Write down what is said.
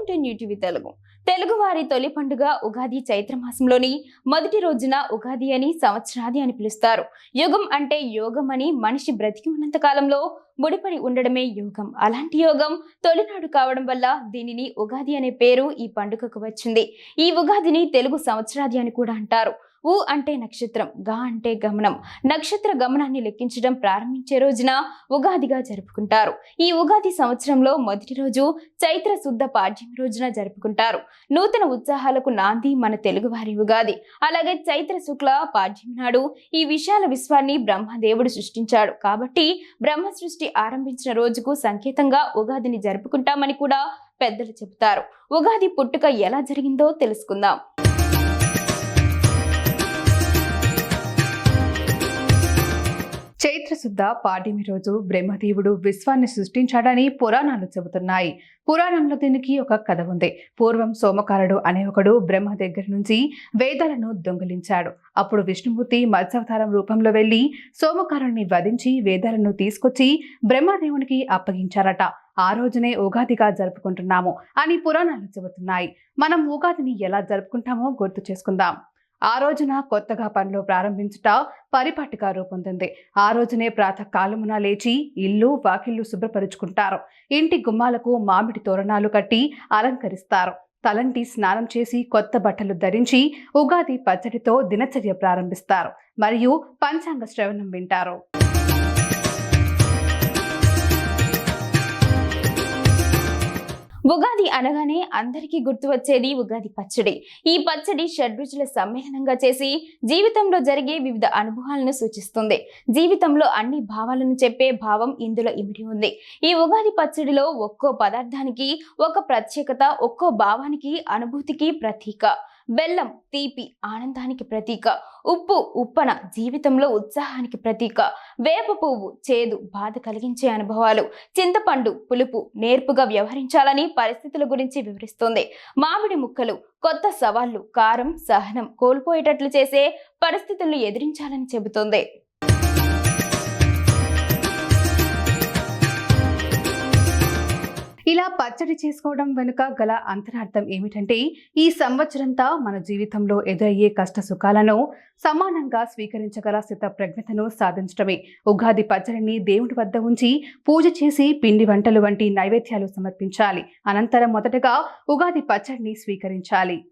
To new TV Telugu. తెలుగువారి తొలి పండుగ ఉగాది చైత్రమాసంలోని మొదటి రోజున ఉగాది అని సంవత్సరాది అని పిలుస్తారు. యుగం అంటే యోగం అని, మనిషి బ్రతికి ఉన్నంత కాలంలో ముడిపడి ఉండడమే యోగం. అలాంటి యోగం తొలినాడు కావడం వల్ల దీనిని ఉగాది అనే పేరు ఈ పండుగకు వచ్చింది. ఈ ఉగాదిని తెలుగు సంవత్సరాది అని కూడా అంటారు. ఊ అంటే నక్షత్రం, గా అంటే గమనం. నక్షత్ర గమనాన్ని లెక్కించడం ప్రారంభించే రోజున ఉగాదిగా జరుపుకుంటారు. ఈ ఉగాది సంవత్సరంలో మొదటి రోజు చైత్ర శుద్ధ పాడ్యమి రోజున జరుపుకుంటారు. నూతన ఉత్సాహాలకు నాంది మన తెలుగువారి ఉగాది. అలాగే చైత్ర శుక్ల పాడ్యమి నాడు ఈ విశాల విశ్వాన్ని బ్రహ్మదేవుడు సృష్టించాడు. కాబట్టి బ్రహ్మ సృష్టి ఆరంభించిన రోజుకు సంకేతంగా ఉగాదిని జరుపుకుంటామని కూడా పెద్దలు చెబుతారు. ఉగాది పుట్టుక ఎలా జరిగిందో తెలుసుకుందాం. చైత్రశుద్ధ పాడ్యమి రోజు బ్రహ్మదేవుడు విశ్వాన్ని సృష్టించాడని పురాణాలు చెబుతున్నాయి. పురాణంలో దీనికి ఒక కథ ఉంది. పూర్వం సోమకారుడు అనే ఒకడు బ్రహ్మ దగ్గర నుంచి వేదాలను దొంగిలించాడు. అప్పుడు విష్ణుమూర్తి మత్స్యావతారం రూపంలో వెళ్లి సోమకారుడిని వధించి వేదాలను తీసుకొచ్చి బ్రహ్మదేవునికి అప్పగించారట. ఆ రోజునే ఉగాదిగా జరుపుకుంటున్నాము అని పురాణాలు చెబుతున్నాయి. మనం ఉగాదిని ఎలా జరుపుకుంటామో గుర్తు చేసుకుందాం. ఆ రోజున కొత్తగా పనులు ప్రారంభించుట పరిపాటిగా రూపొందింది. ఆ రోజునే ప్రాతకాలమున లేచి ఇల్లు వాకిళ్లు శుభ్రపరుచుకుంటారు. ఇంటి గుమ్మాలకు మామిడి తోరణాలు కట్టి అలంకరిస్తారు. తలంటి స్నానం చేసి కొత్త బట్టలు ధరించి ఉగాది పచ్చడితో దినచర్య ప్రారంభిస్తారు. మరియు పంచాంగ శ్రవణం వింటారు. ఉగాది అనగానే అందరికీ గుర్తు వచ్చేది ఉగాది పచ్చడి. ఈ పచ్చడి షడ్రుచుల సమ్మేళనంగా చేసి జీవితంలో జరిగే వివిధ అనుభవాలను సూచిస్తుంది. జీవితంలో అన్ని భావాలను చెప్పే భావం ఇందులో ఇమిడి ఉంది. ఈ ఉగాది పచ్చడిలో ఒక్కో పదార్థానికి ఒక ప్రత్యేకత, ఒక్కో భావానికి, అనుభూతికి ప్రతీక. బెల్లం తీపి, ఆనందానికి ప్రతీక. ఉప్పు ఉప్పన, జీవితంలో ఉత్సాహానికి ప్రతీక. వేప పువ్వు చేదు, బాధ కలిగించే అనుభవాలు. చింతపండు పులుపు, నేర్పుగా వ్యవహరించాలని పరిస్థితుల గురించి వివరిస్తుంది. మామిడి ముక్కలు కొత్త సవాళ్లు, కారం సహనం, కోల్పోయేటట్లు చేసే పరిస్థితులను ఎదిరించాలని చెబుతోంది. ఇలా పచ్చడి చేసుకోవడం వెనుక గల అంతరార్థం ఏమిటంటే, ఈ సంవత్సరంతా మన జీవితంలో ఎదురయ్యే కష్ట సుఖాలను సమానంగా స్వీకరించగల స్థితప్రజ్ఞతను సాధించడమే. ఉగాది పచ్చడిని దేవుడి వద్ద ఉంచి పూజ చేసి పిండి వంటలు వంటి నైవేద్యాలు సమర్పించాలి. అనంతరం మొదటగా ఉగాది పచ్చడిని స్వీకరించాలి.